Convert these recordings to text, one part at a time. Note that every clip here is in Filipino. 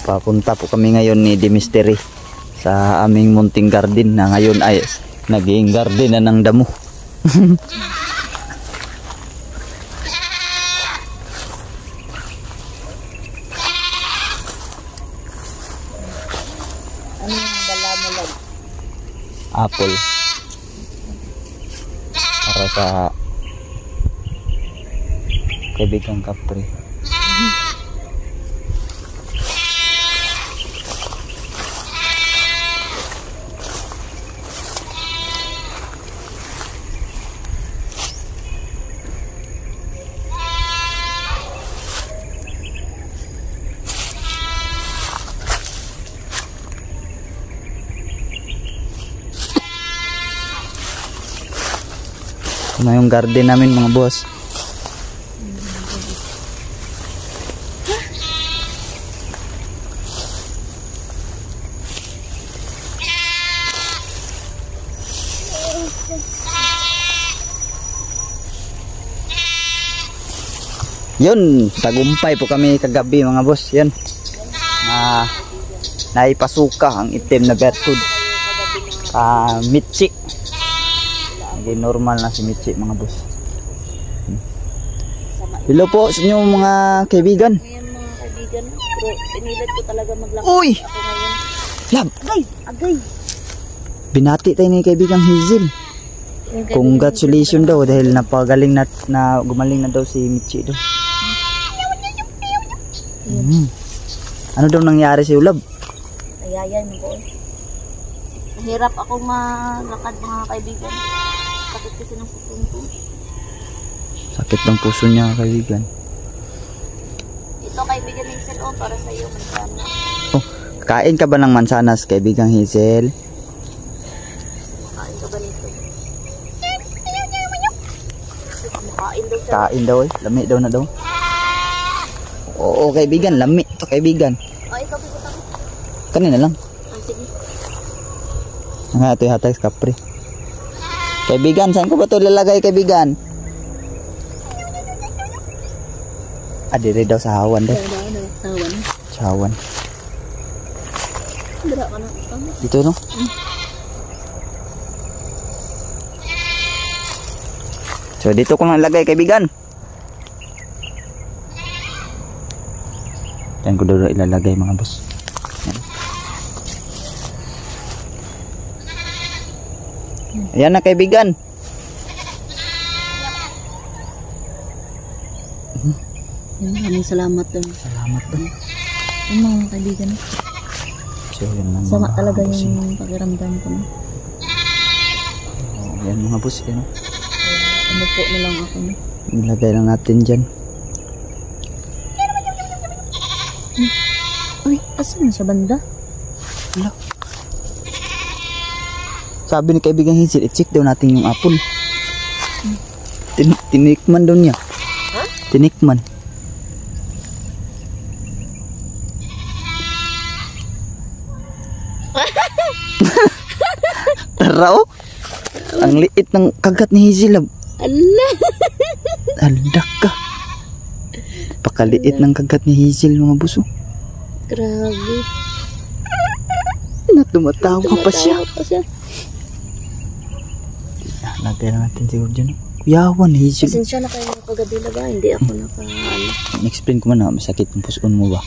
Papunta po kami ngayon ni Demisteri sa aming munting garden na ngayon ay naging garden na ng damo. Ano yung dala mo lang? Apple. Para sa kaibigang kapre. Ito na yung garden namin mga boss. Yun, tagumpay po kami kagabi mga boss. Yun, naipasuka ang itim na bertud. Mitchi. Naging normal na si Mitchi mga boss. Hello po sa inyong mga kaibigan. Ngayon mga kaibigan, pero pinilit ko talaga maglakad. Uy! Ako ngayon. Lab! Agay! Binati tayo ng kaibigang Hazel. Congratulations daw dahil napagaling na gumaling na daw si Mitchi daw. Ano daw nangyari sa Ulab? Ayayay mo po. Mahirap akong maglakad mga kaibigan. Sakit kasi ng puso ko. Sakit ng puso niya kaibigan. Ito kaibigan Hazel, para sa iyo mansana. Oh, kain ka ba ng mansanas kaibigang Hazel? Kain ka ba nito? Kain daw siya. Kain daw eh. Lami daw na daw. Oo kaibigan, lami ito kaibigan. Ay, ikaw bigutang. Kanina lang. Sige. Nga ito yung hatay sa kapre. Kaibigan, saan ko ba ito lalagay kaibigan? Diri daw sa hawan daw. Hawan? Sa hawan. Dira ka na. Dito no? So dito ko lang lagay kaibigan. Yan ko daw ilalagay mga boss. Ayan na kaibigan. Maraming salamat doon. Salamat doon. Yung mga kaibigan. So, yan lang Sama mga talaga boss, yung pakiramdam ko. No? Yan mga boss. Yan. Umupo na lang ako. No? Ilagay lang natin dyan. Ay, asan sa banda? Hello. Sabi ni kaibigang Hazel, i-check daw natin yung apple. Tinikman daw niya. Ha? Tinikman. Tara oh. Ang liit ng kagat ni Hazel. Allah! Aldak ka. Pakaliit ng kagat ni Hazel mga buso. Grabe. Tumatawa pa siya. Lagay lang natin siguro dyan. Kuyawan Hazel. Pasensya na kayo kagabi na ba? Hindi ako Explain ko man na masakit ang puson mo ba?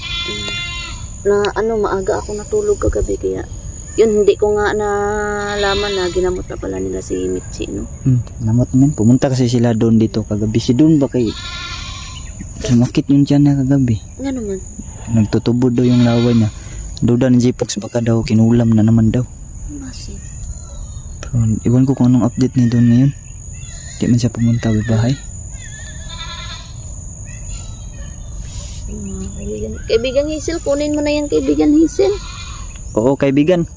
Maaga ako natulog kagabi kaya yun hindi ko nga nalaman na ginamot na pala nila si Mitchi, no? Namot naman. Pumunta kasi sila doon dito kagabi. Si doon ba kay sumakit yun dyan na kagabi. Nga naman. Nagtutubod daw yung lawa niya. Duda ng J-Pox baka daw kinulam na naman daw. Masin. Pero iwan ko kung anong update niya doon ngayon. Di man siya pumunta sa bahay. Kaibigan Hazel, kunin mo na yan kaibigan Hazel. Oo kaibigan.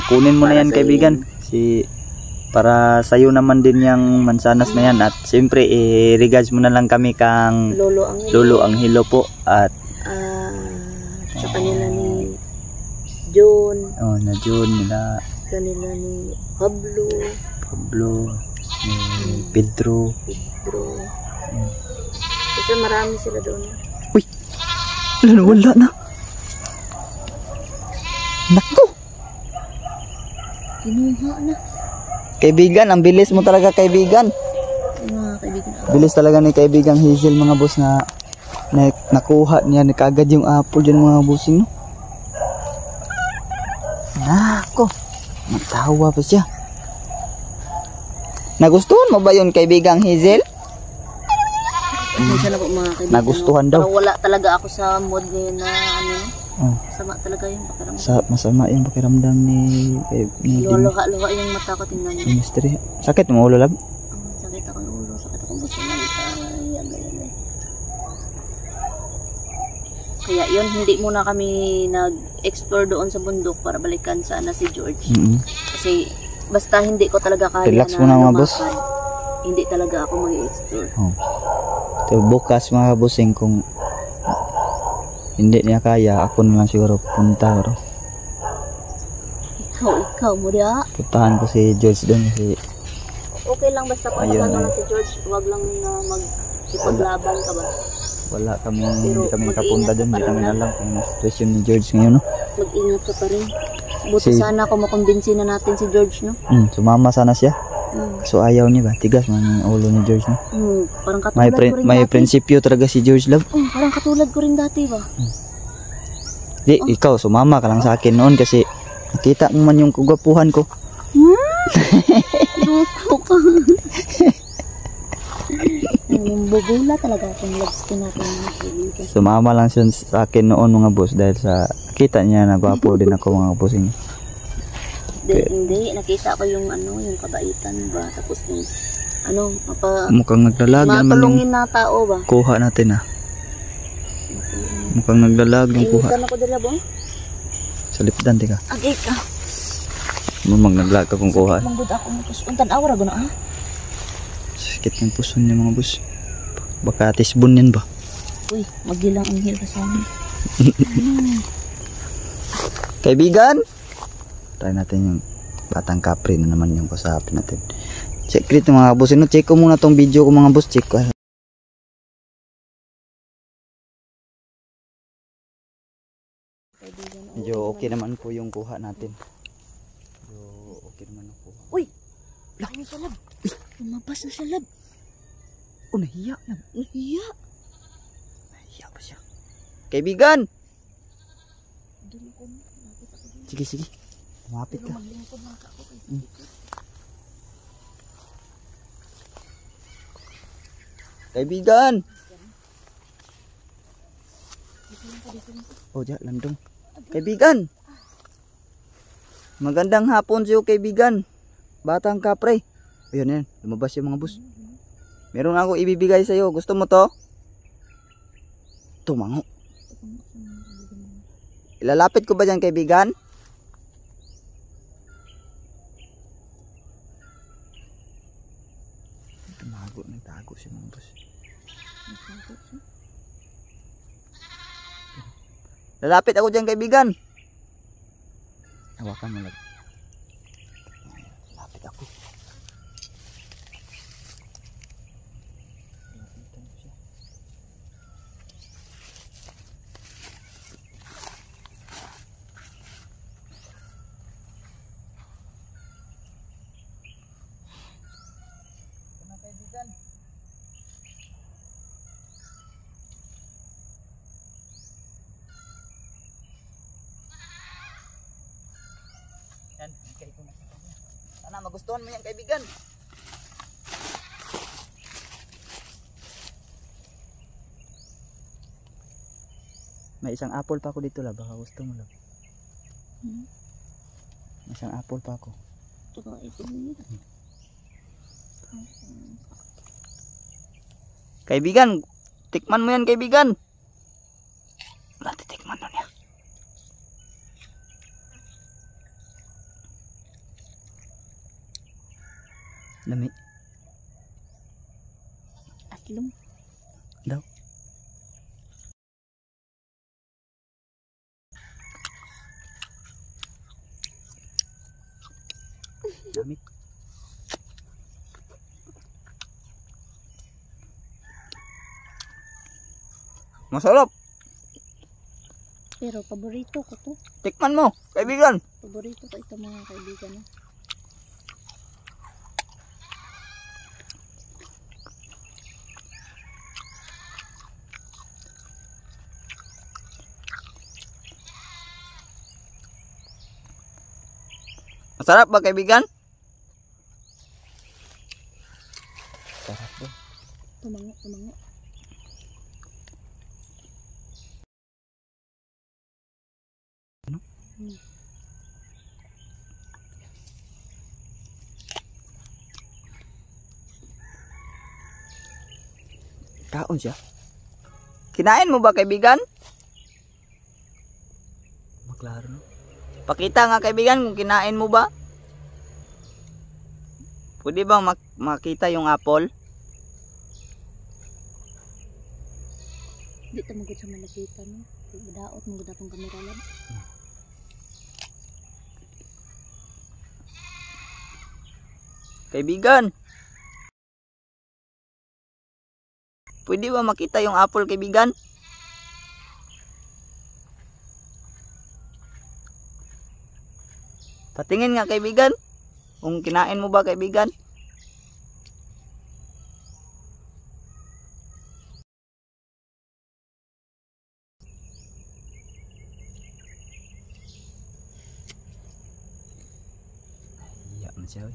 Kunin mo na yan kaibigan. Para sa'yo naman din yung mansanas na yan. At siyempre i-regards mo na lang kami kang Lolo Anghelo po. At sa kanila ni John. Na John nila. Kanila ni Pablo. Ni Pedro. Kasi marami sila doon. Uy! Wala na. Kinuha na. Kaibigan, ang bilis mo talaga kaibigan. Ay, mga kaibigan. Bilis talaga ni kaibigang Hazel mga boss na nakuha niya na kaagad yung apple dyan mga bossing, no? Nako, matawa pa siya. Nagustuhan mo ba yun kaibigang Hazel? Minsan na po mga kaibigan. Nagustuhan no? daw. Parang wala talaga ako sa mood ngayon na ano. Oh. Sama talaga yung pakiramdam. Masama yung pakiramdam ni Luha-luha yung mata ko, tingnan niyo. Mystery. Sakit mo ulo lab? Sakit ako ng ulo, sakit ako ng gusto ng ay. Kaya yun, hindi muna kami nag-explore doon sa bundok para balikan sana si George. Kasi basta hindi ko talaga kaya relax na muna mga boss. Hindi talaga ako mag-explore. Oh. So, bukas mga bossing kung hindi niya kaya, ako na lang siguro punta. Bro. Ikaw mo dia. Puntahan ko si George doon kasi okay lang basta puntahan mo na si George. Huwag lang na mag-ipaglaban ka ba? wala kami, Pero hindi kami mag-iingat kapunta doon. ka Hindi pa kami rin, alam kung ano situation ni George ngayon, no? Mag-ingat ka pa rin. Buti sana kung makumbinsin na natin si George, no? Sumama sana siya. So ayaw niya ba? Tigas man yung ulo ni George, no? Parang katulad ko rin May dati. prinsipyo talaga si George, love. Parang katulad ko rin dati ba? Di, ikaw, sumama ka lang sa akin noon kasi nakita mo man yung kagwapuhan ko. Loko ka. Yung bubula talaga itong love skin natin. Sumama lang siya sa akin noon mga boss dahil sa nakita niya na gwapo din ako mga bossing. Hindi, nakita ko yung ano, yung kabaitan ba, tapos yung ano, mukhang naglalag naman yung matulungin na tao ba? kuha natin mukhang naglalag yung kuha. Ikan ako dala ba? Sa lipdan, tika. Agay ka. Mamang naglag ka kung kuha. Manggod ako mo, tapos untan awara ko na ha? Sakit ng puso niya mga boss. Baka tisbon yan ba? Uy, magilang ang hil ka sa amin. Kaibigan! Try natin yung batang kapre na naman yung kasapin natin. Check rito mga boss. Check ko muna tong video ko mga boss. Check ko. Medyo okay naman po yung kuha natin. Medyo okay naman ang kuha. Uy! Laki sa lab. Lumabas na sa lab. Oh, nahiya. Nahiya. Nahiya ba siya? Kaibigan! Sige, sige. Lumapit ka. Kaibigan! Oh, diyan, landong. Kaibigan! Magandang hapon sa'yo, kaibigan. Batang kapre. Ayun yan, lumabas yung mga bus. Meron ako ibibigay sa'yo. Gusto mo to? Tumango. Ilalapit ko ba dyan, kaibigan? Nagtago siya mga bus. Lalapit ako dyan, kaibigan. Hawakan mo lang. Lapit ako. Kaibigan. Yan, bigay ko na sa kanya. Sana magustuhan mo yan, kaibigan. May isang apple pa ako dito, la. Baka gusto mo, la. May isang apple pa ako. Kaibigan, tikman mo yan, kaibigan. Wala, titikman nun yan. Lami. Aslum. Daw. Lami. Masarap. Pero paborito ko to. Tikman mo, kaibigan. Paborito ko ito mga kaibigan. Masarap ba kaibigan? Sarap ba? Tumango, tumango. Ano? Kaon siya. Kinain mo ba kaibigan? Maklaro no? Pakita nga kaibigan kung kinain mo ba. Pwede bang makita yung apple? Di ta magud sa malapitan no. Daot mo gud atong kamera lang. Kaibigan. Pwede ba makita yung apple kaibigan? Patingin nga kaibigan. Kung kinain mo ba kaibigan? Nahiya man siya.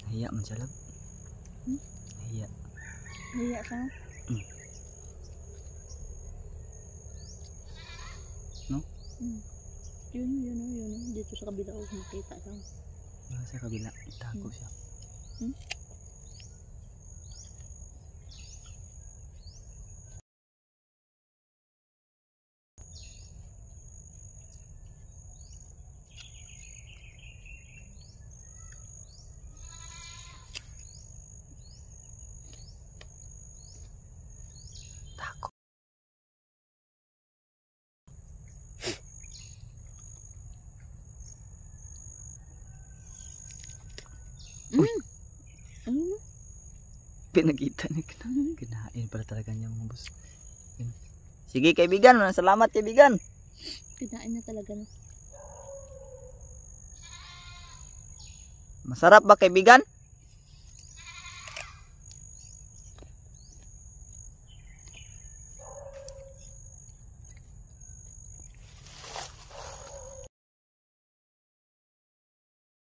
Nahiya man siya lang. Nahiya. Hiya sa. No? Yun. Dito sa kabila ako makita sa. Sa kabila, itago siya. Tago. Pinagita na kinain pala talaga niya mga boss. Sige kaibigan, salamat kaibigan. Kinain na talaga no. Masarap ba kaibigan?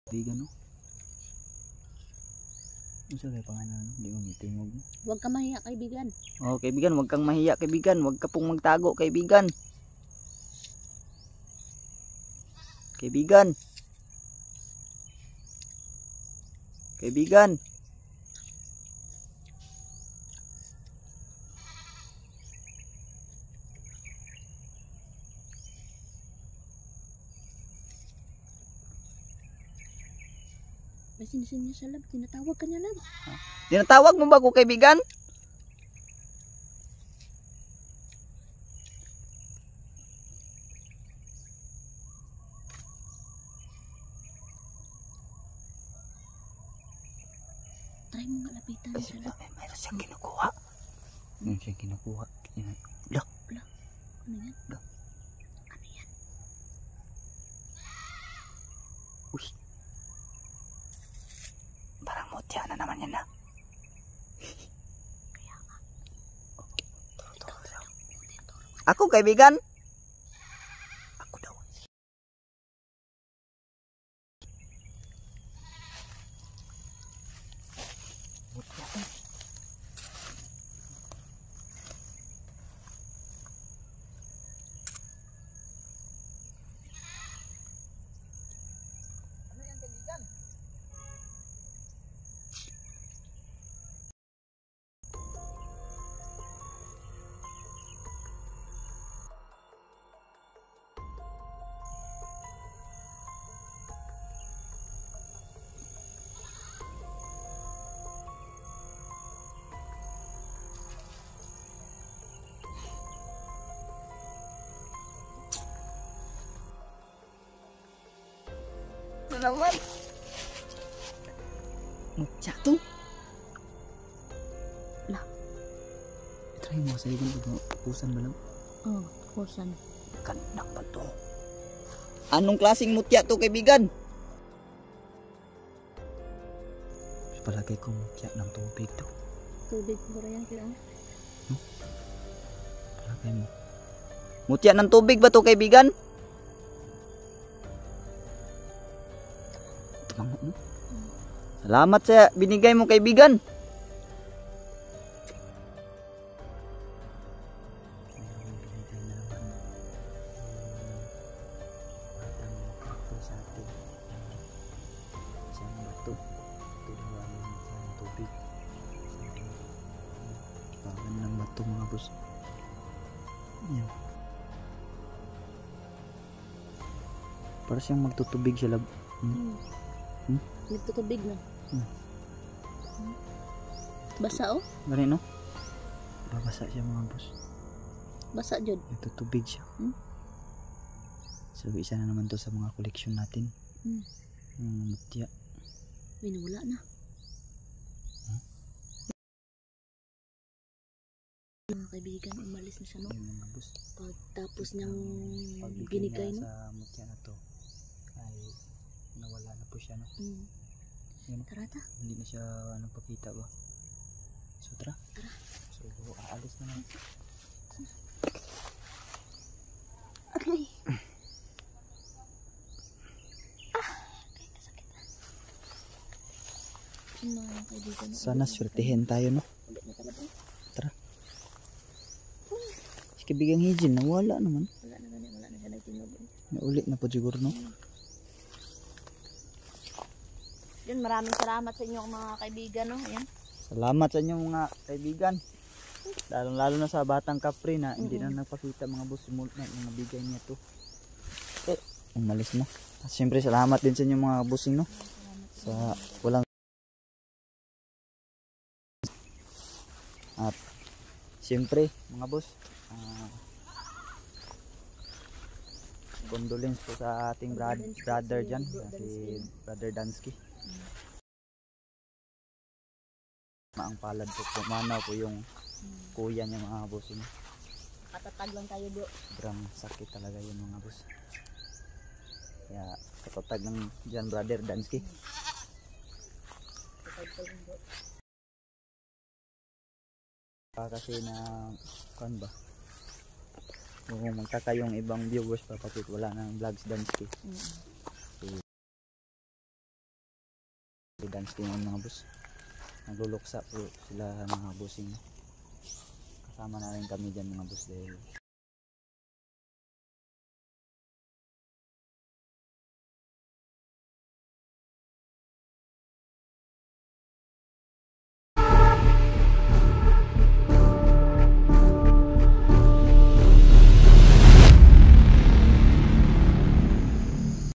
Kaibigan no? Ano sa pangalan? Hindi mo mitingog. Huwag ka mahiya kaibigan. Oh kaibigan, huwag kang mahiya kaibigan. Huwag ka pong magtago kaibigan. Kaibigan. Kaibigan. May sinisin niya sa lab. Tinatawag ka niya lab. Tinatawag mo ba ko kaibigan? Try mo nga lapitan niya sa lab. Mayroon siyang kinukuha. Mayroon siyang kinukuha. Look. Ano yan? Look. Ano yan? Uy. Parang mutya na naman yan na. Kaya nga. Ako kaibigan. Ako daw. Mutya. Ano yan kaibigan? Ano naman? Mutya to. Lah. Try mo sa ibang pupusan ba lang? Oh, kusan. Ganda pa to. Anong klaseng mutya to kaibigan? Palagay ko mutya ng tubig to. Tubig mo yan kaya. Palagay mo. Mutya ng tubig ba to kaibigan? Salamat sa binigay mo kaibigan. Ng bato mga boss. Yan. Para siyang magtutubig siya lab. Nagtutubig na. Hmm. Basa oh. Gani no? Babasa siya mga boss. Basa jud. Nagtutubig siya. So isa na naman to sa mga koleksyon natin. Mutya. Wala na. Mga kaibigan, umalis na siya no. Yung mga boss. Pagtapos niyang Pagbigay binigay niya no. sa mutya na to ay nawala na po siya no. Yun, Tara ta. hindi na siya nagpakita ba. So tara. So aalis na lang. Okay. Mga kaibigan. Sana swertihin tayo no. Ulit na talaga. Tara. Si kaibigang Hijin nawala naman. Wala na siya nagtinog. Naulit na po siguro no. Yun, maraming salamat sa inyo mga kaibigan no. Ayan. Salamat sa inyong mga kaibigan. Lalo na sa batang kapre na hindi na nagpakita mga boss na nabigay niya to. Umalis na. At siyempre salamat din sa inyong mga bossing no. Sa walang at siyempre mga boss condolence po sa ating brother dyan, si Brother Dansky. Maang palad po, pumanaw po yung kuya niya mga boss. Katatag lang tayo bro. Sobrang sakit talaga yun mga boss. Kaya katatag ng dyan Brother Dansky. Kasi na kan ba? Kung magtaka yung ibang viewers pa bakit wala nang vlogs Dansky. Si Dansky yung mga boss. Nagluluksa po sila mga bossing. Kasama na rin kami dyan mga boss dahil